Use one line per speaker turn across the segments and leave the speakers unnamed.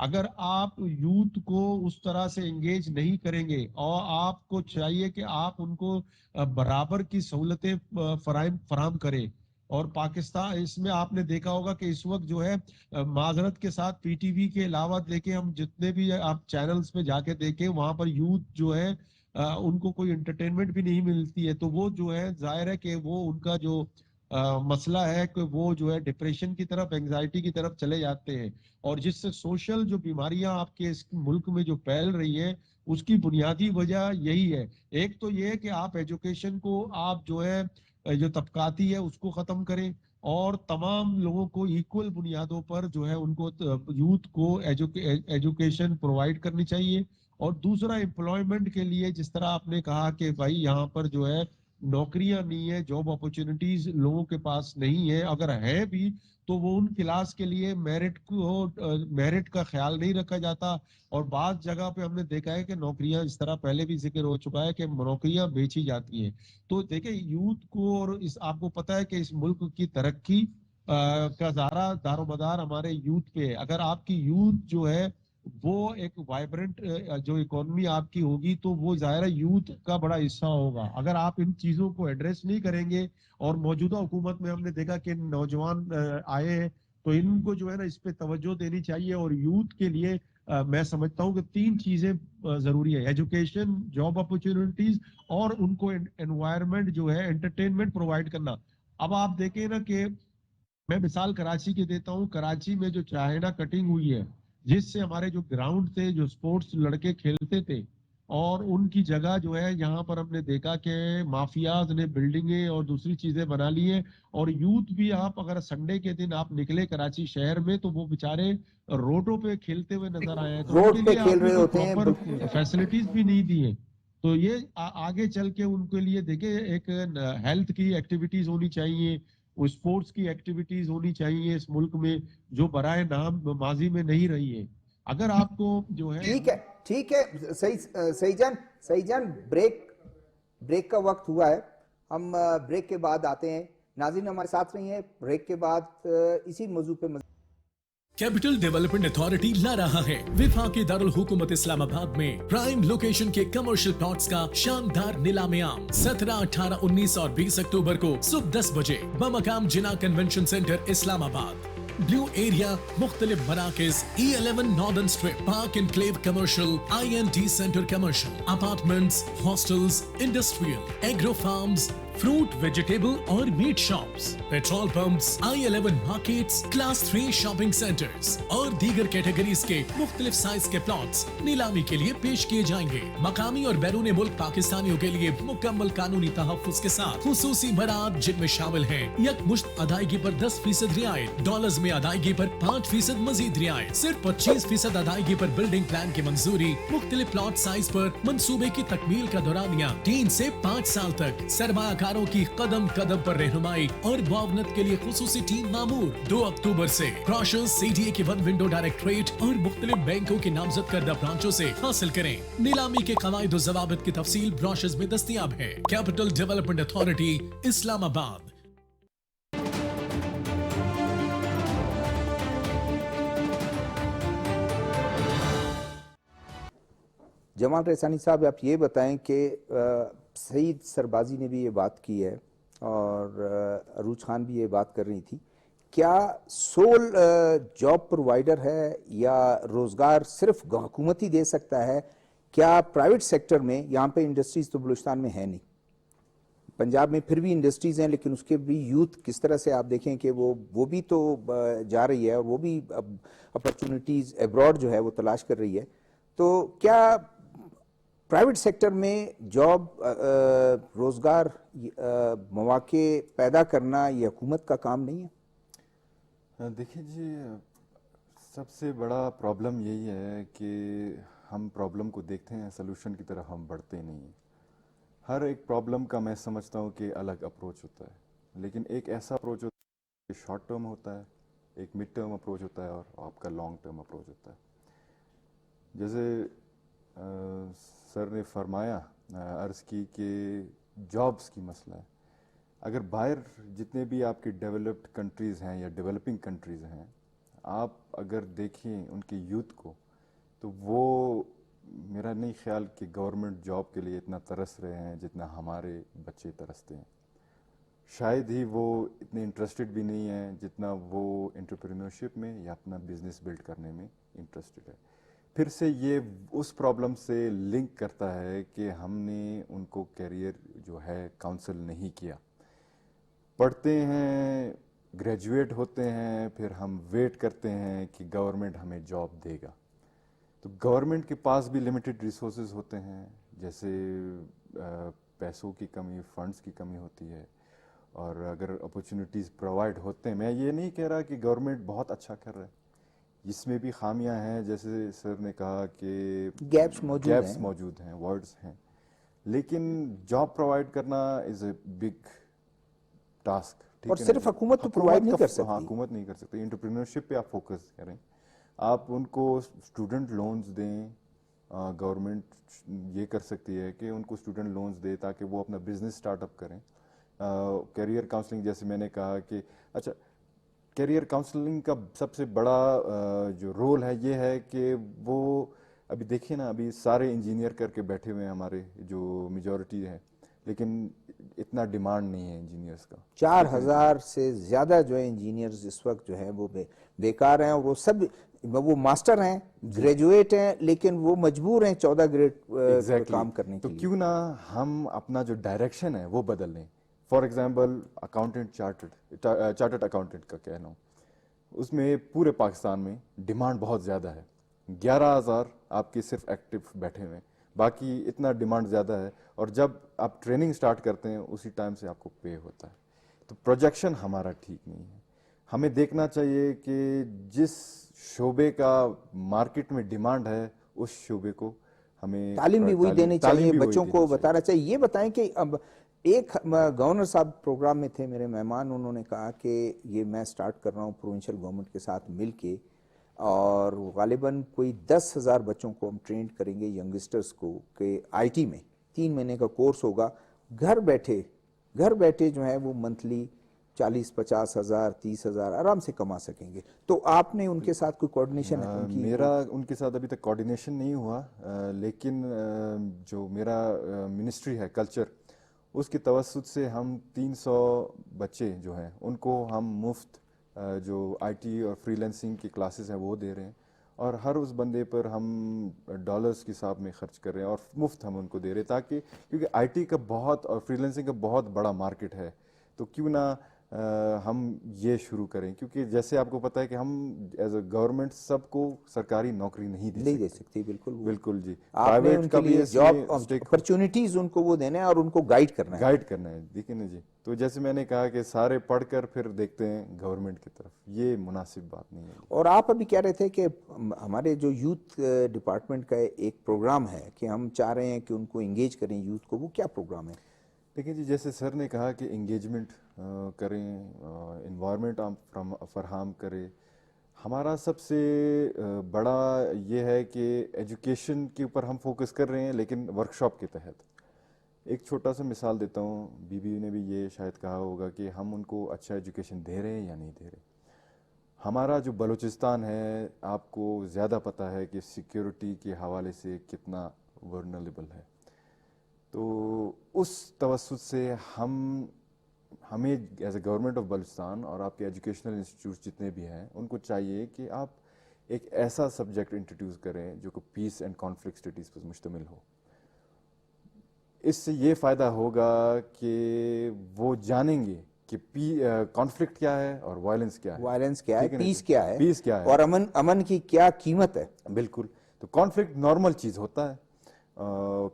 اگر آپ یوتھ کو اس طرح سے انگیج نہیں کریں گے اور آپ کو چاہیے کہ آپ ان کو برابر کی سہولتیں فراہم کریں. اور پاکستان اس میں آپ نے دیکھا ہوگا کہ اس وقت جو ہے معذرت کے ساتھ پی ٹی وی کے علاوہ دیکھیں ہم جتنے بھی آپ چینلز پہ جا کے دیکھیں وہاں پر یوتھ جو ہے ان کو کوئی انٹرٹینمنٹ بھی نہیں ملتی ہے. تو وہ جو ہے ظاہر ہے کہ وہ ان کا جو مسئلہ ہے کہ وہ جو ہے ڈپریشن کی طرف اینگزائٹی کی طرف چلے جاتے ہیں. اور جس سے سوشل جو بیماریاں آپ کے اس ملک میں جو پھیل رہی ہیں اس کی بنیادی وجہ یہی ہے. ایک تو یہ ہے کہ آپ ایجوکیشن کو آپ جو ہے جو طبقاتی ہے اس کو ختم کریں اور تمام لوگوں کو ایکول بنیادوں پر جو ہے ان کو یوتھ کو ایجوکیشن پرووائڈ کرنی چاہیے. اور دوسرا امپلائمنٹ کے لیے جس طرح آپ نے کہا کہ بھائی یہاں پر جو ہے نوکریاں نہیں ہے, جاب اپورچونٹیز لوگوں کے پاس نہیں ہے, اگر ہے بھی تو وہ ان کلاس کے لیے میرٹ کا خیال نہیں رکھا جاتا. اور بعض جگہ پہ ہم نے دیکھا ہے کہ نوکریاں اس طرح پہلے بھی ذکر ہو چکا ہے کہ نوکریاں بیچی جاتی ہیں. تو دیکھیں یوتھ کو اور آپ کو پتا ہے کہ اس ملک کی ترقی کا سارا دار و مدار ہمارے یوتھ پہ ہے. اگر آپ کی یوتھ جو ہے وہ ایک وائبرنٹ جو اکانومی آپ کی ہوگی تو وہ ظاہر یوتھ کا بڑا حصہ ہوگا. اگر آپ ان چیزوں کو ایڈریس نہیں کریں گے اور موجودہ حکومت میں ہم نے دیکھا کہ نوجوان آئے ہیں تو ان کو جو ہے نا اس پہ توجہ دینی چاہیے. اور یوتھ کے لیے میں سمجھتا ہوں کہ 3 چیزیں ضروری ہے: ایجوکیشن, جاب اپورچونٹیز اور ان کو انوائرمنٹ جو ہے انٹرٹینمنٹ پرووائڈ کرنا. اب آپ دیکھیں نا کہ میں مثال کراچی کی دیتا ہوں. کراچی میں جو چائنا کٹنگ ہوئی ہے جس سے ہمارے جو گراؤنڈ تھے جو سپورٹس لڑکے کھیلتے تھے اور ان کی جگہ جو ہے یہاں پر ہم نے دیکھا کہ مافیاز نے بلڈنگیں اور دوسری چیزیں بنا لی ہیں. اور یوتھ بھی آپ اگر سنڈے کے دن آپ نکلے کراچی شہر میں تو وہ بیچارے روڈوں پہ کھیلتے ہوئے نظر آئے ہیں. تو ان کے
روڈ پہ
لیے
کھیل
آپ نے
رہے
کوئی
ہوتے ہیں,
پراپر
بالکل.
فیسلٹیز بھی نہیں دی ہیں. تو یہ آگے چل کے ان کے لیے دیکھیں ایک ہیلتھ کی ایکٹیویٹیز ہونی چاہیے, اسپورٹس کی ایکٹیویٹیز ہونی چاہیے اس ملک میں جو برائے نام ماضی میں نہیں رہی ہے. اگر آپ کو جو ہے
ٹھیک ہے صحیح جان بریک کا وقت ہوا ہے. ہم بریک کے بعد آتے ہیں. ناظرین ہمارے ساتھ رہی ہیں. بریک کے بعد اسی موضوع پہ
کیپٹل ڈیولپمنٹ اتھارٹی لا رہا ہے وفاقی دارالحکومت اسلام آباد میں پرائم لوکیشن کے کمرشل پلاٹس کا شاندار نیلام عام 17, 18, 19 اور 20 اکتوبر کو صبح 10 بجے بمقام جناح کنونشن سینٹر اسلام آباد. بلیو ایریا, مختلف مراکز, E11 northern strip, park enclave commercial, IND centre commercial, apartments, hostels, industrial, agro farms, fruit, vegetable اور meat shops, petrol pumps, I11 markets, class 3 shopping centres اور دیگر کیٹیگریز کے مختلف سائز کے plots نیلامی کے لیے پیش کیے جائیں گے. مقامی اور بیرون ملک پاکستانیوں کے لیے مکمل قانونی تحفظ کے ساتھ خصوصی برات جن میں شامل ہیں: یک مشت ادائیگی پر 10% رعایت, ڈالرز میں ادائیگی پر 5% مزید رعایت, صرف 25% ادائیگی پر بلڈنگ پلان کی منظوری, مختلف پلاٹ سائز پر منصوبے کی تکمیل کا دورانیہ 3 سے 5 سال تک, سرمایہ کاروں کی قدم قدم پر رہنمائی اور معاونت کے لیے خصوصی ٹیم مامور. 2 اکتوبر سے براشرز CDA کی 1 ونڈو ڈائریکٹریٹ اور مختلف بینکوں کے نامزد کردہ برانچوں سے حاصل کریں. نیلامی کے قواعد و ضوابط کی تفصیل براشرز میں دستیاب ہے. کیپٹل ڈیولپمنٹ اتھارٹی, اسلام آباد.
جمال ریحسانی صاحب, آپ یہ بتائیں کہ سعید سربازی نے بھی یہ بات کی ہے اور عروج خان بھی یہ بات کر رہی تھی, کیا سول جاب پرووائڈر ہے یا روزگار صرف حکومت ہی دے سکتا ہے؟ کیا پرائیویٹ سیکٹر میں, یہاں پہ انڈسٹریز تو بلوچستان میں ہے نہیں, پنجاب میں پھر بھی انڈسٹریز ہیں, لیکن اس کے بھی یوتھ کس طرح سے آپ دیکھیں کہ وہ بھی تو جا رہی ہے اور وہ بھی اپرچونٹیز ایبراڈ جو ہے وہ تلاش کر رہی ہے. تو کیا پرائیویٹ سیکٹر میں جاب, روزگار, مواقع پیدا کرنا یہ حکومت کا کام نہیں ہے؟
دیکھیں جی, سب سے بڑا پرابلم یہی ہے کہ ہم پرابلم کو دیکھتے ہیں, سلوشن کی طرف ہم بڑھتے نہیں ہیں. ہر ایک پرابلم کا میں سمجھتا ہوں کہ الگ اپروچ ہوتا ہے, لیکن ایک ایسا اپروچ ہوتا ہے کہ شارٹ ٹرم ہوتا ہے, ایک مڈ ٹرم اپروچ ہوتا ہے اور آپ کا لانگ ٹرم اپروچ ہوتا ہے. جیسے سر نے فرمایا, عرض کی کہ جابس کی مسئلہ ہے. اگر باہر جتنے بھی آپ کی ڈیولپڈ کنٹریز ہیں یا ڈیولپنگ کنٹریز ہیں, آپ اگر دیکھیں ان کے یوتھ کو تو وہ میرا نہیں خیال کہ گورنمنٹ جاب کے لیے اتنا ترس رہے ہیں جتنا ہمارے بچے ترستے ہیں. شاید ہی وہ اتنے انٹرسٹڈ بھی نہیں ہیں جتنا وہ انٹرپرینورشپ میں یا اپنا بزنس بلڈ کرنے میں انٹرسٹڈ ہے. پھر سے یہ اس پرابلم سے لنک کرتا ہے کہ ہم نے ان کو کیریئر جو ہے کاؤنسل نہیں کیا. پڑھتے ہیں، گریجویٹ ہوتے ہیں، پھر ہم ویٹ کرتے ہیں کہ گورنمنٹ ہمیں جاب دے گا. تو گورنمنٹ کے پاس بھی لمیٹڈ ریسورسز ہوتے ہیں، جیسے پیسوں کی کمی، فنڈز کی کمی ہوتی ہے. اور اگر اپرچونیٹیز پرووائڈ ہوتے ہیں، میں یہ نہیں کہہ رہا کہ گورنمنٹ بہت اچھا کر رہا ہے، اس میں بھی خامیاں ہیں، جیسے سر نے کہا کہ
گیپس
موجود ہیں، ورڈز ہیں. لیکن جاب پرووائڈ کرنا از اے بگ ٹاسک.
اور صرف حکومت تو پرووائڈ نہیں کر سکتی.
ہاں، حکومت نہیں کر سکتی. انٹرپرینورشپ پہ آپ فوکس کریں، آپ ان کو اسٹوڈنٹ لونز دیں. گورنمنٹ یہ کر سکتی ہے کہ ان کو اسٹوڈنٹ لونز دے تاکہ وہ اپنا بزنس اسٹارٹ اپ کریں. کیریئر کاؤنسلنگ جیسے میں نے کہا کہ اچھا، کیریئر کاؤنسلنگ کا سب سے بڑا جو رول ہے یہ ہے کہ وہ ابھی دیکھیے نا، ابھی سارے انجینئر کر کے بیٹھے ہوئے ہیں ہمارے جو میجورٹی ہے، لیکن اتنا ڈیمانڈ نہیں ہے انجینئرس کا.
4000 سے زیادہ جو ہے انجینئرز اس وقت جو ہیں وہ بیکار ہیں، اور وہ سب وہ ماسٹر ہیں، گریجویٹ ہیں، لیکن وہ مجبور ہیں 14 گریڈ کام کرنے کے
تو
لیے.
کیوں نہ ہم اپنا جو ڈائریکشن ہے وہ بدل لیں. For example accountant, chartered accountant کا کہنا ہوں، اس میں پورے پاکستان میں ڈیمانڈ بہت زیادہ ہے. 11,000 آپ کے صرف ایکٹیو بیٹھے ہوئے ہیں، باقی اتنا ڈیمانڈ زیادہ ہے. اور جب آپ ٹریننگ سٹارٹ کرتے ہیں اسی ٹائم سے آپ کو پے ہوتا ہے. تو پروجیکشن ہمارا ٹھیک نہیں ہے. ہمیں دیکھنا چاہیے کہ جس شعبے کا مارکیٹ میں ڈیمانڈ ہے اس شعبے کو ہمیں
تعلیم بھی وہی دینی چاہیے، بچوں کو بتانا چاہیے. یہ بتائیں کہ اب ایک گورنر صاحب پروگرام میں تھے میرے مہمان، انہوں نے کہا کہ یہ میں سٹارٹ کر رہا ہوں پروونشل گورنمنٹ کے ساتھ مل کے، اور غالباً کوئی 10,000 بچوں کو ہم ٹرینڈ کریں گے، ینگسٹرز کو، کہ آئی ٹی میں 3 مہینے کا کورس ہوگا. گھر بیٹھے جو ہے وہ منتھلی 40-50 ہزار 30,000 آرام سے کما سکیں گے. تو آپ نے ان کے ساتھ کوئی کوارڈینیشن
میرا ان کے ساتھ ابھی تک کوارڈینیشن نہیں ہوا، لیکن جو میرا منسٹری ہے کلچر، اس کے توسط سے ہم 300 بچے جو ہیں ان کو ہم مفت جو آئی ٹی اور فری لینسنگ کی کلاسز ہیں وہ دے رہے ہیں. اور ہر اس بندے پر ہم ڈالرز کے حساب میں خرچ کر رہے ہیں اور مفت ہم ان کو دے رہے ہیں، تاکہ کیونکہ آئی ٹی کا بہت اور فری لینسنگ کا بہت بڑا مارکیٹ ہے. تو کیوں نہ ہم یہ شروع کریں، کیونکہ جیسے آپ کو پتہ ہے کہ ہم ایز اے گورنمنٹ سب کو سرکاری نوکری نہیں دے
سکتی.
بالکل جی.
آپ نے ان کے لیے جاب اپرچونٹیز ان کو وہ دینے ہیں اور ان کو گائیڈ کرنا
ہے. دیکھیں نا جی، تو جیسے میں نے کہا کہ سارے پڑھ کر پھر دیکھتے ہیں گورنمنٹ کی طرف، یہ مناسب بات نہیں ہے.
اور آپ ابھی کہہ رہے تھے کہ ہمارے جو یوتھ ڈپارٹمنٹ کا ایک پروگرام ہے کہ ہم چاہ رہے ہیں کہ ان کو انگیج کریں یوتھ کو، وہ کیا پروگرام ہے؟
دیکھیں جی، جیسے سر نے کہا کہ انگیجمنٹ کریں، انوائرمنٹ فراہم کرے. ہمارا سب سے بڑا یہ ہے کہ ایجوکیشن کے اوپر ہم فوکس کر رہے ہیں، لیکن ورکشاپ کے تحت. ایک چھوٹا سا مثال دیتا ہوں، بی نے بھی یہ شاید کہا ہوگا کہ ہم ان کو اچھا ایجوکیشن دے رہے ہیں یا نہیں دے رہے. ہمارا جو بلوچستان ہے، آپ کو زیادہ پتہ ہے کہ سیکیورٹی کے حوالے سے کتنا ورنریبل ہے. تو اس توسط سے ہمیں as a government of Balochistan اور آپ کے ایجوکیشنل انسٹیٹیوٹ جتنے بھی ہیں ان کو چاہیے کہ آپ ایک ایسا سبجیکٹ انٹروڈیوس کریں جو کہ پیس اینڈ کانفلکٹ اسٹڈیز پر مشتمل ہو. اس سے یہ فائدہ ہوگا کہ وہ جانیں گے کہ کانفلکٹ کیا ہے اور وائلنس کیا ہے،
پیس کیا ہے اور امن کی کیا قیمت ہے.
بالکل. تو کانفلکٹ نارمل چیز ہوتا ہے،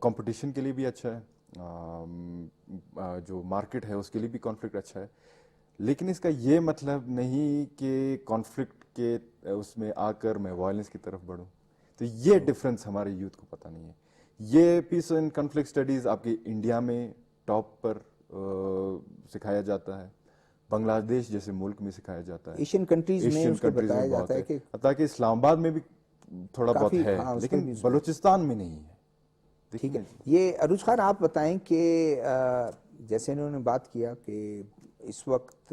کمپٹیشن کے لیے بھی اچھا ہے، جو مارکیٹ ہے اس کے لیے بھی کانفلکٹ اچھا ہے. لیکن اس کا یہ مطلب نہیں کہ کانفلکٹ کے اس میں آ کر میں وائلنس کی طرف بڑھوں. تو یہ ڈفرنس ہمارے یوتھ کو پتہ نہیں ہے. یہ پیس اینڈ کانفلکٹ اسٹڈیز آپ کے انڈیا میں ٹاپ پر سکھایا جاتا ہے، بنگلہ دیش جیسے ملک میں سکھایا جاتا ہے،
ایشین کنٹریز میں اس کو بتایا جاتا ہے کہ
حتیٰ کہ اسلام آباد میں بھی تھوڑا بہت ہے، لیکن بلوچستان میں نہیں ہے.
ٹھیک ہے. یہ عروج خان آپ بتائیں کہ جیسے انہوں نے بات کیا کہ اس وقت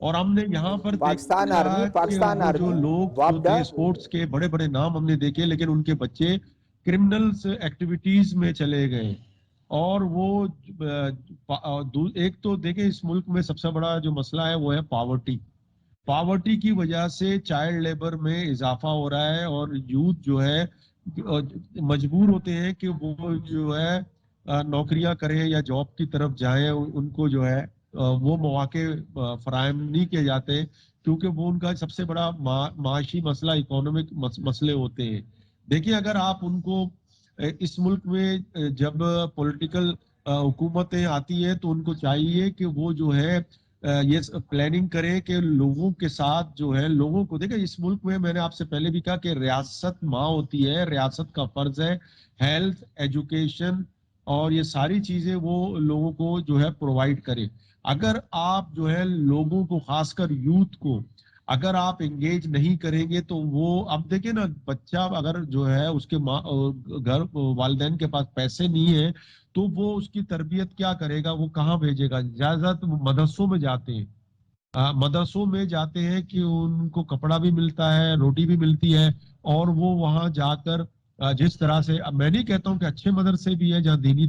اور ہم نے یہاں پر
پاکستان
دیکھا
آرمی،
کہ
پاکستان
وہ جو
آرمی،
لوگ جو
وابڈا،
تھے اسپورٹس کے بڑے بڑے نام ہم نے دیکھے، لیکن ان کے بچے کرمنلز ایکٹیویٹیز میں چلے گئے. اور وہ ایک تو دیکھیں اس ملک میں سب سے بڑا جو مسئلہ ہے وہ ہے پاورٹی. پاورٹی کی وجہ سے چائلڈ لیبر میں اضافہ ہو رہا ہے، اور یوتھ جو ہے مجبور ہوتے ہیں کہ وہ جو ہے نوکریاں کریں یا جاب کی طرف جائیں. ان کو جو ہے وہ مواقع فراہم نہیں کیے جاتے، کیونکہ وہ ان کا سب سے بڑا معاشی مسئلہ اکانومک مسئلے ہوتے ہیں. دیکھیں اگر آپ ان کو اس ملک میں جب پولیٹیکل حکومتیں آتی ہیں تو ان کو چاہیے کہ وہ جو ہے یہ پلاننگ کریں کہ لوگوں کے ساتھ جو ہے لوگوں کو دیکھیں. اس ملک میں میں نے آپ سے پہلے بھی کہا کہ ریاست ماں ہوتی ہے، ریاست کا فرض ہے ہیلتھ، ایجوکیشن اور یہ ساری چیزیں وہ لوگوں کو جو ہے پرووائڈ کرے. اگر آپ جو ہے لوگوں کو خاص کر یوتھ کو اگر آپ انگیج نہیں کریں گے تو وہ اب دیکھیں نا، بچہ اگر جو ہے اس کے گھر والدین کے پاس پیسے نہیں ہیں تو وہ اس کی تربیت کیا کرے گا، وہ کہاں بھیجے گا؟ زیادہ تر مدرسوں میں جاتے ہیں، مدرسوں میں جاتے ہیں کہ ان کو کپڑا بھی ملتا ہے، روٹی بھی ملتی ہے، اور وہ وہاں جا کر جس طرح سے، اب میں نہیں کہتا ہوں کہ اچھے مدرسے بھی ہیں جہاں دینی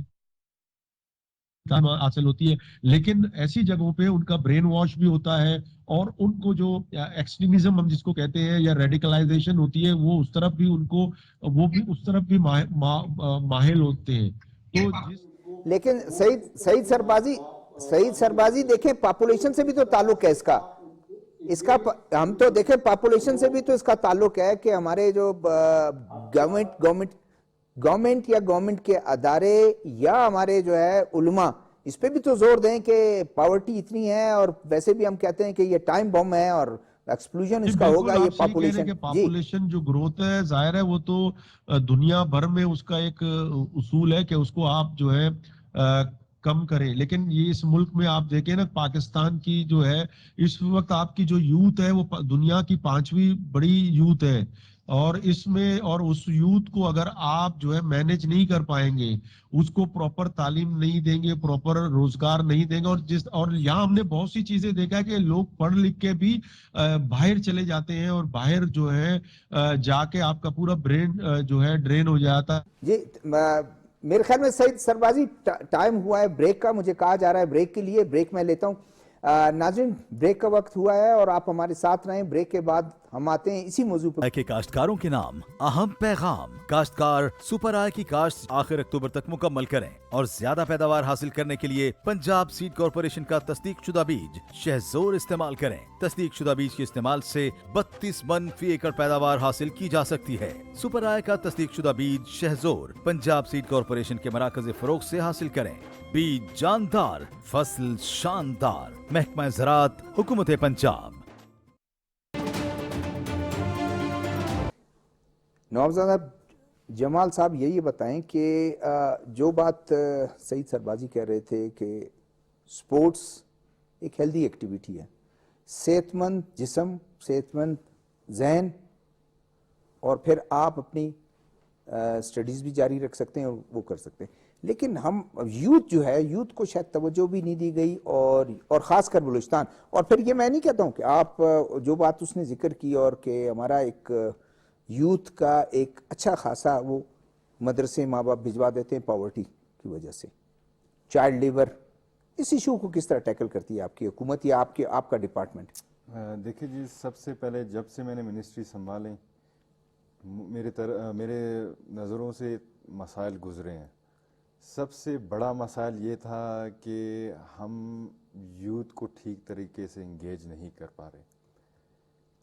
تعلیم حاصل ہوتی ہے، لیکن ایسی جگہوں پہ ان کا برین واش بھی ہوتا ہے، اور ان کو جو ایکسٹریمزم ہم جس کو کہتے ہیں یا ریڈیکلائزیشن ہوتی ہے وہ اس طرف بھی ان کو وہ بھی اس طرف بھی ماہل ہوتے ہیں. تو
لیکن سعید سربازی دیکھیں پاپولیشن سے بھی تو تعلق ہے اس کا ہم تو دیکھیں پاپولیشن سے بھی تو اس کا تعلق ہے کہ ہمارے جو گورنمنٹ یا گورنمنٹ کے ادارے یا ہمارے جو ہے علماء اس پہ بھی تو زور دیں کہ پاورٹی اتنی ہے، اور ویسے بھی ہم کہتے ہیں کہ یہ ٹائم بم ہے اور ایکسپلوژن اس کا
بالکل
ہوگا یہ
آپ صحیح کہہ رہے ہیں
پاپولیشن.
کہ
جی
پاپولیشن جو گروتھ ہے ظاہر ہے وہ تو دنیا بھر میں اس کا ایک اصول ہے کہ اس کو آپ جو ہے کم کریں، لیکن یہ اس ملک میں آپ دیکھیں نا پاکستان کی جو ہے اس وقت آپ کی جو یوتھ ہے وہ دنیا کی 5ویں بڑی یوتھ ہے، اور اس میں اور اس یوتھ کو اگر آپ جو ہے مینج نہیں کر پائیں گے، اس کو پراپر تعلیم نہیں دیں گے، پراپر روزگار نہیں دیں گے، اور یہاں ہم نے بہت سی چیزیں دیکھا کہ لوگ پڑھ لکھ کے بھی باہر چلے جاتے ہیں، اور باہر جو ہے جا کے آپ کا پورا برین جو ہے ڈرین ہو جاتا ہے.
جی میرے خیال میں سعید سربازی ٹائم ہوا ہے بریک کا، مجھے کہا جا رہا ہے بریک کے لیے، بریک میں لیتا ہوں. ناظرین بریک کا وقت ہوا ہے اور آپ ہمارے ساتھ رہیں، بریک کے بعد ہم آتے ہیں اسی موضوع پر.
کے کاشتکاروں کے نام اہم پیغام: کاشتکار سپر آئی کی کاشت آخر اکتوبر تک مکمل کریں اور زیادہ پیداوار حاصل کرنے کے لیے پنجاب سیڈ کارپوریشن کا تصدیق شدہ بیج شہزور استعمال کریں. تصدیق شدہ بیج کے استعمال سے 32 من فی ایکڑ پیداوار حاصل کی جا سکتی ہے. سپر آئی کا تصدیق شدہ بیج شہزور پنجاب سیڈ کارپوریشن کے مراکز فروغ سے حاصل کریں. بیج جاندار، فصل شاندار. محکمہ زراعت، حکومت پنجاب.
نوابزادہ جمال صاحب یہی بتائیں کہ جو بات سعید سربازی کہہ رہے تھے کہ سپورٹس ایک ہیلدی ایکٹیویٹی ہے، صحت مند جسم، صحت مند ذہن، اور پھر آپ اپنی سٹڈیز بھی جاری رکھ سکتے ہیں اور وہ کر سکتے ہیں. لیکن ہم یوتھ جو ہے، یوتھ کو شاید توجہ بھی نہیں دی گئی، اور خاص کر بلوچستان. اور پھر یہ میں نہیں کہتا ہوں کہ آپ جو بات اس نے ذکر کی اور کہ ہمارا ایک یوتھ کا ایک اچھا خاصا وہ مدرسے ماں باپ بھجوا دیتے ہیں پاورٹی کی وجہ سے، چائلڈ لیبر، اس ایشو کو کس طرح ٹیکل کرتی ہے آپ کی حکومت یا آپ کا ڈپارٹمنٹ؟
دیکھیں جی، سب سے پہلے جب سے میں نے منسٹری سنبھالیں میرے نظروں سے مسائل گزرے ہیں. سب سے بڑا مسائل یہ تھا کہ ہم یوتھ کو ٹھیک طریقے سے انگیج نہیں کر پا رہے.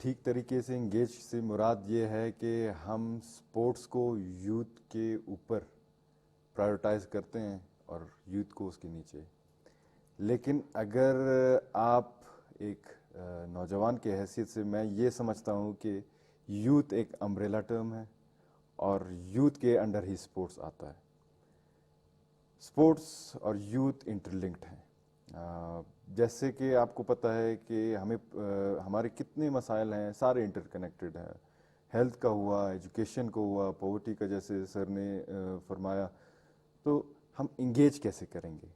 ٹھیک طریقے سے انگیج سے مراد یہ ہے کہ ہم سپورٹس کو یوتھ کے اوپر پرائیورٹائز کرتے ہیں اور یوتھ کو اس کے نیچے. لیکن اگر آپ ایک نوجوان کی حیثیت سے میں یہ سمجھتا ہوں کہ یوتھ ایک امبریلا ٹرم ہے اور یوتھ کے انڈر ہی سپورٹس آتا ہے. سپورٹس اور یوتھ انٹرلنکڈ ہیں. جیسے کہ آپ کو پتہ ہے کہ ہمارے کتنے مسائل ہیں، سارے انٹر کنیکٹڈ ہیں. ہیلتھ کا ہوا، ایجوکیشن کو ہوا، پاورٹی کا جیسے سر نے فرمایا. تو ہم انگیج کیسے کریں گے؟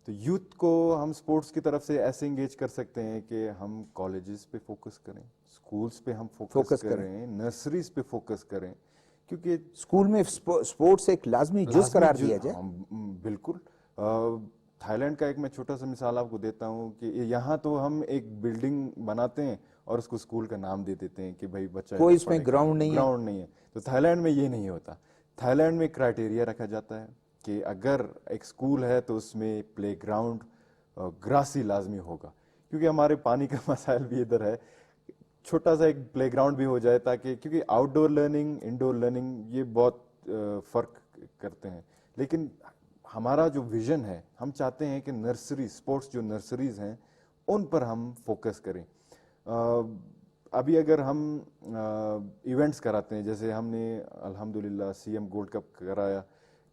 تو یوتھ کو ہم سپورٹس کی طرف سے ایسے انگیج کر سکتے ہیں کہ ہم کالجز پہ فوکس کریں, سکولز پہ ہم فوکس کریں, نرسریز پہ فوکس کریں, کیونکہ
اسکول میں سپورٹس ایک لازمی جز قرار دیا جائے.
بالکل. تھائی لینڈ کا ایک میں چھوٹا سا مثال آپ کو دیتا ہوں کہ یہاں تو ہم ایک بلڈنگ بناتے ہیں اور اس کو اسکول کا نام دے دیتے ہیں کہ بھائی بچہ
کوئی اس میں گراؤنڈ نہیں ہے.
تو تھائی لینڈ میں یہ نہیں ہوتا. تھائی لینڈ میں کرائٹیریا رکھا جاتا ہے کہ اگر ایک اسکول ہے تو اس میں پلے گراؤنڈ گراسی لازمی ہوگا, کیونکہ ہمارے پانی کا مسائل بھی ادھر ہے. چھوٹا سا ایک پلے گراؤنڈ بھی ہو جائے تاکہ, کیونکہ آؤٹ ڈور لرننگ انڈور لرننگ یہ بہت فرق کرتے ہیں. لیکن ہمارا جو ویژن ہے, ہم چاہتے ہیں کہ نرسری اسپورٹس جو نرسریز ہیں ان پر ہم فوکس کریں. ابھی اگر ہم ایونٹس کراتے ہیں, جیسے ہم نے الحمدللہ سی ایم گولڈ کپ کرایا,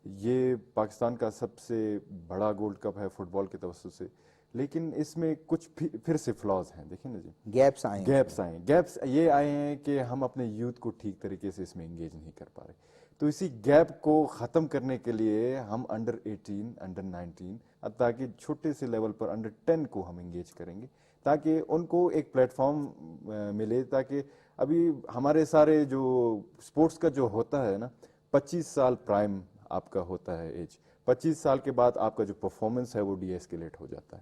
یہ پاکستان کا سب سے بڑا گولڈ کپ ہے فٹ بال کے توسط سے, لیکن اس میں کچھ پھر سے فلاز ہیں. دیکھیں نا جی, گیپس یہ آئے ہیں کہ ہم اپنے یوتھ کو ٹھیک طریقے سے اس میں انگیج نہیں کر پا رہے. تو اسی گیپ کو ختم کرنے کے لیے ہم انڈر 18 انڈر 19 تاکہ چھوٹے سے لیول پر انڈر 10 کو ہم انگیج کریں گے, تاکہ ان کو ایک پلیٹ فارم ملے. تاکہ ابھی ہمارے سارے جو سپورٹس کا جو ہوتا ہے نا, 25 سال پرائم آپ کا ہوتا ہے ایج, 25 سال کے بعد آپ کا جو پرفارمنس ہے وہ ڈی ایسکیلیٹ ہو جاتا ہے.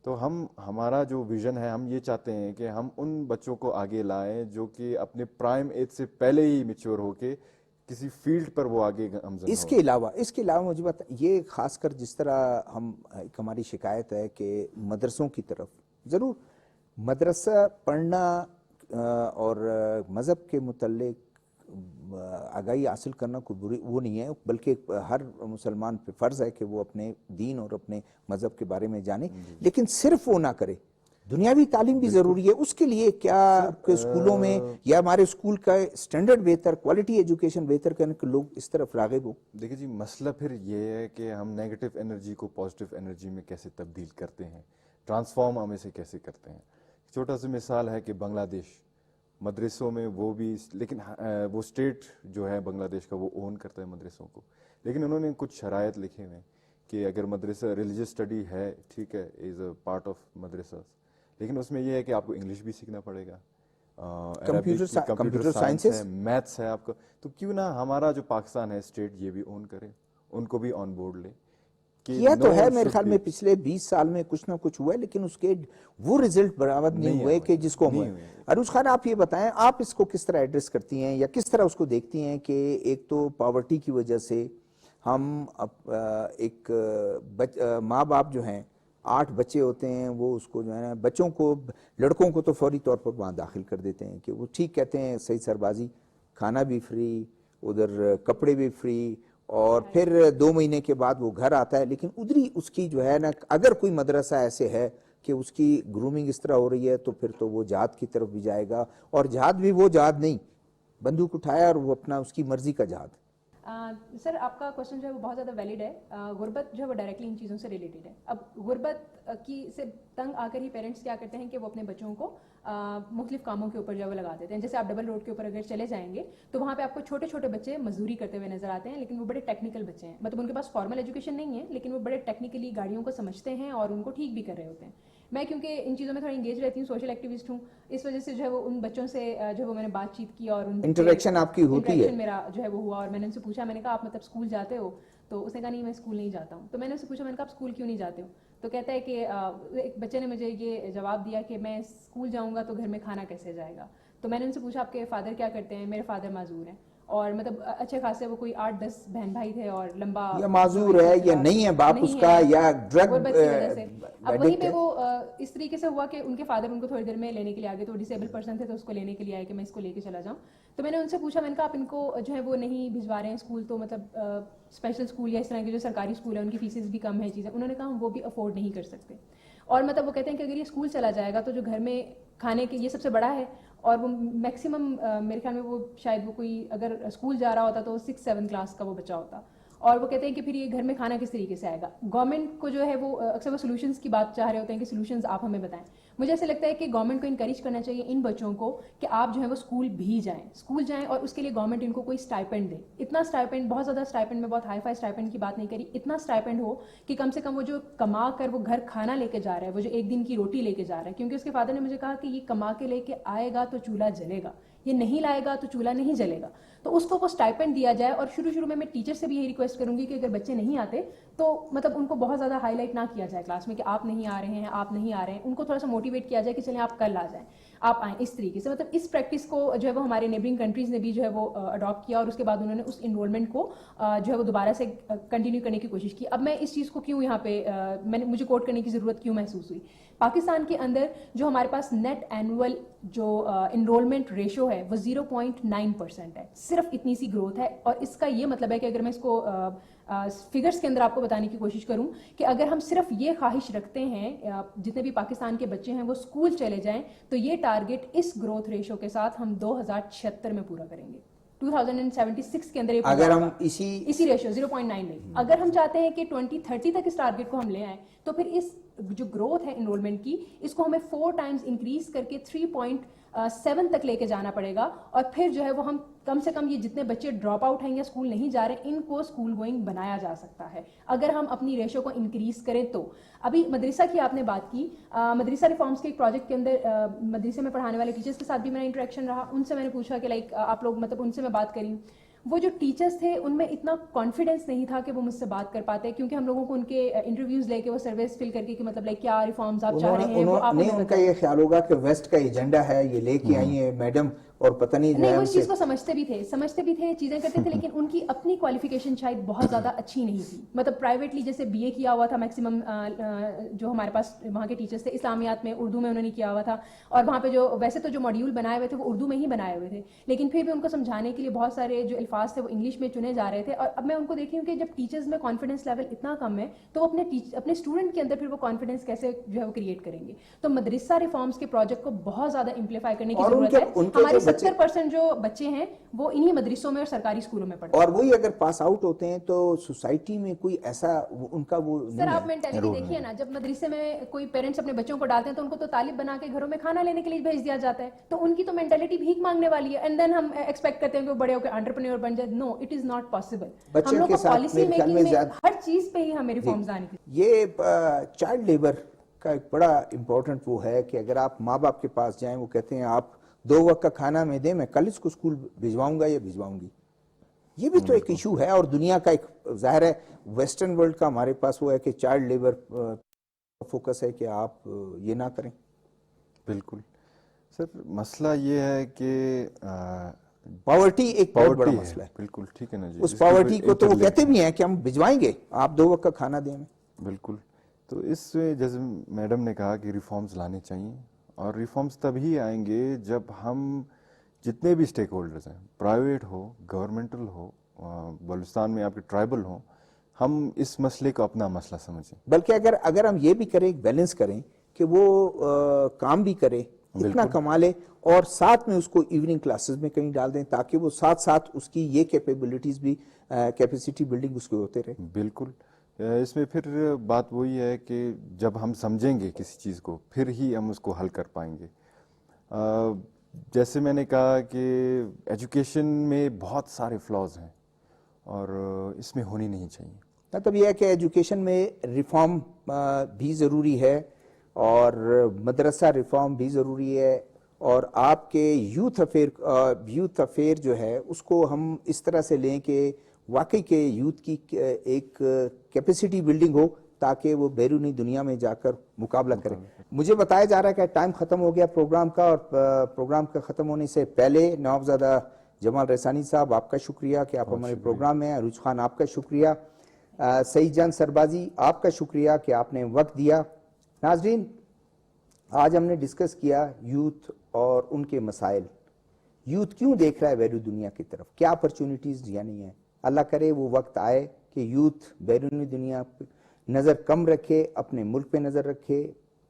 تو ہمارا جو ویژن ہے, ہم یہ چاہتے ہیں کہ ہم ان بچوں کو آگے لائیں جو کہ اپنے پرائم ایج سے پہلے ہی میچور ہو کے کسی فیلڈ پر وہ آگے گامزن ہو.
اس کے علاوہ مجھے بتا, یہ خاص کر جس طرح ہماری شکایت ہے کہ مدرسوں کی طرف, ضرور مدرسہ پڑھنا اور مذہب کے متعلق آگاہی حاصل کرنا کوئی وہ نہیں ہے, بلکہ ہر مسلمان پہ فرض ہے کہ وہ اپنے دین اور اپنے مذہب کے بارے میں جانے, لیکن صرف وہ نہ کرے, دنیاوی تعلیم بھی ضروری ہے. اس کے لیے کیا اسکولوں میں یا ہمارے اسکول کا سٹینڈرڈ بہتر, کوالٹی ایجوکیشن بہتر کرنے کے لوگ اس طرف راغب ہو؟
دیکھیں جی, مسئلہ پھر یہ ہے کہ ہم نیگیٹو انرجی کو پازیٹیو انرجی میں کیسے تبدیل کرتے ہیں, ٹرانسفارم ہم اسے کیسے کرتے ہیں. چھوٹا سا مثال ہے کہ بنگلہ دیش مدرسوں میں وہ بھی, لیکن وہ اسٹیٹ جو ہے بنگلہ دیش کا وہ اون کرتا ہے مدرسوں کو, لیکن انہوں نے کچھ شرائط لکھے ہوئے ہیں کہ اگر مدرسہ ریلیجس اسٹڈی ہے, ٹھیک ہے, از اے پارٹ آف مدرسہ, لیکن اس میں یہ ہے کہ آپ کو انگلش بھی سیکھنا پڑے گا,
کمپیوٹر سائنس ہے,
میتھس ہے آپ کا. تو کیوں نہ ہمارا جو پاکستان ہے اسٹیٹ یہ بھی اون کرے, ان کو بھی آن بورڈ لے.
کیا تو ہے میرے خیال میں پچھلے 20 سال میں کچھ نہ کچھ ہوا ہے, لیکن اس کے وہ رزلٹ برآمد نہیں ہوئے کہ جس کو ہوئے. عروج خان, آپ یہ بتائیں, آپ اس کو کس طرح ایڈریس کرتی ہیں یا کس طرح اس کو دیکھتی ہیں کہ ایک تو پاورٹی کی وجہ سے ہم ایک ماں باپ جو ہیں 8 بچے ہوتے ہیں, وہ اس کو جو ہے نا بچوں کو, لڑکوں کو تو فوری طور پر وہاں داخل کر دیتے ہیں کہ وہ ٹھیک کہتے ہیں صحیح سربازی, کھانا بھی فری, ادھر کپڑے بھی فری, اور پھر 2 مہینے کے بعد وہ گھر آتا ہے. لیکن ادھری اس کی جو ہے نا, اگر کوئی مدرسہ ایسے ہے کہ اس کی گرومنگ اس طرح ہو رہی ہے تو پھر تو وہ جہاد کی طرف بھی جائے گا, اور جہاد بھی وہ جہاد نہیں, بندوق اٹھایا اور وہ اپنا اس کی مرضی کا جہاد.
سر, آپ کا کوشچن جو ہے وہ بہت زیادہ ویلڈ ہے. غربت جو ہے وہ ڈائریکٹلی ان چیزوں سے ریلیٹڈ ہے. اب غربت کی سے تنگ آ کر ہی پیرنٹس کیا کرتے ہیں کہ وہ اپنے بچوں کو مختلف کاموں کے اوپر جو ہے وہ لگا دیتے ہیں. جیسے آپ ڈبل روڈ کے اوپر اگر چلے جائیں گے تو وہاں پہ آپ کو چھوٹے چھوٹے بچے مزدوری کرتے ہوئے نظر آتے ہیں, لیکن وہ بڑے ٹیکنیکل بچے ہیں. مطلب ان کے پاس فارمل ایجوکیشن نہیں ہے, لیکن وہ بڑے ٹیکنیکلی گاڑیوں کو سمجھتے ہیں اور ان کو ٹھیک بھی کر رہے ہوتے ہیں. میں کیونکہ ان چیزوں میں تھوڑا انگیج رہتی ہوں, سوشل ایکٹیوسٹ ہوں, اس وجہ سے جو ہے وہ ان بچوں سے جو ہے وہ میں نے بات چیت کی اور
انٹریکشن آپ کی ہوتی ہے,
میرا جو ہے وہ ہوا. اور میں نے ان سے پوچھا, میں نے کہا آپ مطلب اسکول جاتے ہو؟ تو اس نے کہا نہیں, میں اسکول نہیں جاتا ہوں. تو میں نے اس سے پوچھا, میں نے کہا آپ اسکول کیوں نہیں جاتے ہو؟ تو کہتا ہے کہ ایک بچے نے مجھے یہ جواب دیا کہ میں اسکول جاؤں گا تو گھر میں کھانا کیسے جائے گا. تو میں نے ان سے پوچھا آپ کے فادر کیا کرتے ہیں؟ میرے فادر معذور ہیں, اور مطلب اچھے خاصے وہ کوئی 8-10 بہن بھائی تھے, اور لمبا
یا معذور ہے یا نہیں ہے باپ اس کا, یا ڈرگ
غربت کی وجہ سے. اب وہیں پہ وہ اس طریقے سے ہوا کہ ان کے فادر ان کو تھوڑی دیر میں لینے کے لیے آگے, تو ڈسیبل پرسن تھے تو اس کو لینے کے لیے آئے کہ میں اس کو لے کے چلا جاؤں. تو میں نے ان سے پوچھا, میں نے کہا آپ ان کو جو ہے وہ نہیں بھجوا رہے ہیں اسکول, تو مطلب اسپیشل اسکول یا اس طرح کے جو سرکاری اسکول ہیں ان کی فیسز بھی کم ہے چیزیں. انہوں نے کہا ہم وہ بھی افورڈ نہیں کر سکتے. اور مطلب وہ کہتے ہیں کہ اگر یہ اسکول چلا جائے گا تو جو گھر میں کھانے کے, یہ سب سے بڑا ہے, اور وہ میکسیمم میرے خیال میں وہ شاید وہ کوئی اگر اسکول جا رہا ہوتا تو 6-7 کلاس کا وہ بچہ ہوتا, اور وہ کہتے ہیں کہ پھر یہ گھر میں کھانا کس طریقے سے آئے گا. گورنمنٹ کو جو ہے وہ اکثر وہ سولوشنز کی بات چاہ رہے ہوتے ہیں کہ سولوشنز آپ ہمیں بتائیں. مجھے ایسا لگتا ہے کہ گورنمنٹ کو انکریج کرنا چاہیے ان بچوں کو کہ آپ جو ہے وہ اسکول جائیں اور اس کے لیے گورنمنٹ ان کو کوئی اسٹائپنڈ دے. اتنا اسٹائپنڈ, بہت زیادہ اسٹائپنڈ, میں بہت ہائی فائی اسٹائپنڈ کی بات نہیں کری, اتنا اسٹائپنڈ ہو کہ کم سے کم وہ جو کما کر وہ گھر کھانا لے کے جا رہا ہے, وہ جو ایک دن کی روٹی لے کے جا رہا ہے, کیونکہ اس کے فادر نے مجھے کہا کہ یہ کما کے لے کے آئے گا تو چولہا جلے گا, یہ نہیں لائے گا تو چولہا نہیں جلے گا. تو اس کو وہ اسٹائپنڈ دیا جائے. اور شروع میں ٹیچر سے بھی یہی ریکویسٹ کروں گی کہ اگر بچے نہیں آتے تو مطلب ان کو بہت زیادہ ہائی لائٹ نہ کیا جائے کلاس میں کہ آپ نہیں آ رہے ہیں, ان کو تھوڑا سا موٹیویٹ کیا جائے کہ چلیں آپ کل آ جائیں, آپ آئیں. اس طریقے سے مطلب اس پریکٹس کو جو ہے وہ ہمارے نیبرنگ کنٹریز نے بھی جو ہے وہ اڈاپٹ کیا, اور اس کے بعد انہوں نے اس انرولمنٹ کو جو ہے وہ دوبارہ سے کنٹینیو کرنے کی کوشش کی. اب میں اس چیز کو کیوں یہاں پہ مجھے کوٹ کرنے کی ضرورت کیوں محسوس ہوئی. پاکستان کے اندر جو ہمارے پاس نیٹ اینول جو انرولمنٹ ریشو ہے وہ 0.9% ہے, صرف اتنی سی گروتھ ہے. اور اس کا یہ مطلب ہے کہ اگر میں اس کو فگرز کے اندر آپ کو بتانے کی کوشش کروں کہ اگر ہم صرف یہ خواہش رکھتے ہیں جتنے بھی پاکستان کے بچے ہیں وہ اسکول چلے جائیں, تو یہ ٹارگٹ اس گروتھ ریشو کے ساتھ ہم 2076 میں پورا کریں گے. 2076 کے اندر
اگر ہم اسی
ریشو 0.9 نہیں, اگر ہم چاہتے ہیں کہ 2030 تک اس ٹارگٹ کو ہم لے آئیں, تو پھر اس جو گروتھ ہے انرولمنٹ کی, اس کو ہمیں 4 ٹائمز انکریز کر کے 3.7 تک لے کے جانا پڑے گا. اور پھر جو ہے وہ ہم کم سے کم یہ جتنے بچے ڈراپ آؤٹ ہیں یا اسکول نہیں جا رہے, ان کو اسکول گوئنگ بنایا جا سکتا ہے اگر ہم اپنی ریشو کو انکریز کریں. تو ابھی مدرسہ کی آپ نے بات کی, مدرسہ ریفارمز کے ایک پروجیکٹ کے اندر مدرسے میں پڑھانے والے ٹیچرز کے ساتھ بھی میرا انٹریکشن رہا. ان سے میں نے پوچھا کہ لائک آپ لوگ مطلب ان سے میں بات کری, وہ جو ٹیچرز تھے ان میں اتنا کانفیڈنس نہیں تھا کہ وہ مجھ سے بات کر پاتے, کیونکہ ہم لوگوں کو ان کے انٹرویوز لے کے وہ سرویز فل کر کے کہ مطلب لائک کیا ریفارمز آپ چاہ رہے ہیں, وہ آپ
ان کا یہ خیال ہوگا کہ ویسٹ کا ایجنڈا ہے, یہ لے کے آئی ہیں میڈم, اور پتہ نہیں
وہ اس چیز کو سمجھتے بھی تھے, چیزیں کرتے تھے, لیکن ان کی اپنی کوالیفیکیشن شاید بہت زیادہ اچھی نہیں تھی. مطلب پرائیویٹلی جیسے بی اے کیا ہوا تھا میکسیمم جو ہمارے پاس وہاں کے ٹیچرز تھے, اسلامیات میں اردو میں انہوں نے کیا ہوا تھا, اور وہاں پہ جو ویسے تو جو ماڈیول بنائے ہوئے تھے وہ اردو میں ہی بنائے ہوئے تھے, لیکن پھر بھی ان کو سمجھانے کے لیے بہت سارے جو الفاظ تھے وہ انگلش میں چنے جا رہے تھے. اور اب میں ان کو دیکھ رہی ہوں کہ جب ٹیچرز میں کانفیڈنس لیول اتنا کم ہے تو وہ اپنے اسٹوڈنٹ کے اندر پھر وہ کانفیڈنس کیسے جو ہے وہ کریٹ کریں گے. تو مدرسہ ریفارمز کے پروجیکٹ کو بہت زیادہ امپلیفائی کرنے کی ضرورت ہے. ہمارے 70% جو بچے ہیں وہ انہی مدرسوں میں اور سرکاری اسکولوں میں پڑھتے ہیں,
اور وہی اگر پاس آؤٹ ہوتے ہیں تو سوسائٹی میں کوئی ایسا ان کا وہ
سر آپ مینٹیلٹی دیکھیے نا, جب مدرسے میں کوئی پیرنٹس اپنے بچوں کو ڈالتے ہیں تو ان کو تو طالب بنا کے گھروں میں کھانا لینے کے لیے بھیج دیا جاتا ہے, تو ان کی تو مینٹیلٹی بھیک مانگنے والی ہے, اینڈ دین ہم ایکسپیکٹ کرتے ہیں کہ وہ بڑے ہو کے انٹرپرینیور بن جائے. نو, اٹ از ناٹ پاسبل. ہم لوگ کو پالیسی میکنگ میں ہر چیز پہ ہی ہمیں ریفارمز آنے کی.
یہ چائلڈ لیبر کا ایک بڑا امپورٹنٹ وہ ہے کہ اگر آپ ماں باپ کے پاس جائیں, وہ کہتے ہیں آپ 2 وقت کا کھانا میں دیں, میں کل اس کو اسکول بھجواؤں گا یا بھجواؤں گی. یہ بھی تو ایک ایشو ہے, اور دنیا کا ایک ظاہر ہے ویسٹرن ورلڈ کا ہمارے پاس وہ ہے کہ چائلڈ لیبر فوکس ہے کہ آپ یہ نہ کریں.
بالکل سر, مسئلہ یہ ہے کہ
پاورٹی ایک بہت بڑا مسئلہ ہے.
بالکل ٹھیک ہے نا جی,
اس پاورٹی کو تو وہ کہتے بھی ہیں کہ ہم بھجوائیں گے, آپ 2 وقت کا کھانا دیں.
بالکل. تو اس میں جیسے میڈم نے کہا کہ ریفارمز لانے چاہیے, اور ریفارمز تبھی آئیں گے جب ہم جتنے بھی اسٹیک ہولڈرز ہیں, پرائیویٹ ہو, گورنمنٹل ہو, بلوچستان میں آپ کے ٹرائبل ہوں, ہم اس مسئلے کو اپنا مسئلہ سمجھیں.
بلکہ اگر ہم یہ بھی کریں, ایک بیلنس کریں کہ وہ کام بھی کرے, اتنا کما لے, اور ساتھ میں اس کو ایوننگ کلاسز میں کہیں ڈال دیں, تاکہ وہ ساتھ اس کی یہ کیپیبلٹیز بھی, کیپیسٹی بلڈنگ اس کو ہوتے رہے.
بالکل. اس میں پھر بات وہی ہے کہ جب ہم سمجھیں گے کسی چیز کو, پھر ہی ہم اس کو حل کر پائیں گے. جیسے میں نے کہا کہ ایجوکیشن میں بہت سارے فلاز ہیں, اور اس میں ہونی نہیں چاہیے.
مطلب یہ ہے کہ ایجوکیشن میں ریفارم بھی ضروری ہے, اور مدرسہ ریفارم بھی ضروری ہے, اور آپ کے یوتھ افیئر جو ہے اس کو ہم اس طرح سے لیں کہ واقعی کے یوتھ کی ایک کیپیسٹی بلڈنگ ہو, تاکہ وہ بیرونی دنیا میں جا کر مقابلہ کریں. مجھے بتایا جا رہا ہے کہ ٹائم ختم ہو گیا پروگرام کا, اور پروگرام کا ختم ہونے سے پہلے نوابزادہ جمال رسانی صاحب آپ کا شکریہ کہ آپ ہمارے پروگرام میں ہیں, عروج خان آپ کا شکریہ, سعید جان سربازی آپ کا شکریہ کہ آپ نے وقت دیا. ناظرین, آج ہم نے ڈسکس کیا یوتھ اور ان کے مسائل. یوتھ کیوں دیکھ رہا ہے بیرونی دنیا کی طرف, کیا اپرچونٹیز یا نہیں ہیں. اللہ کرے وہ وقت آئے کہ یوتھ بیرونی دنیا پہ نظر کم رکھے, اپنے ملک پہ نظر رکھے,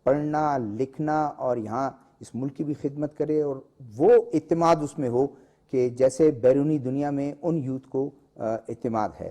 پڑھنا لکھنا اور یہاں اس ملک کی بھی خدمت کرے, اور وہ اعتماد اس میں ہو کہ جیسے بیرونی دنیا میں ان یوتھ کو اعتماد ہے.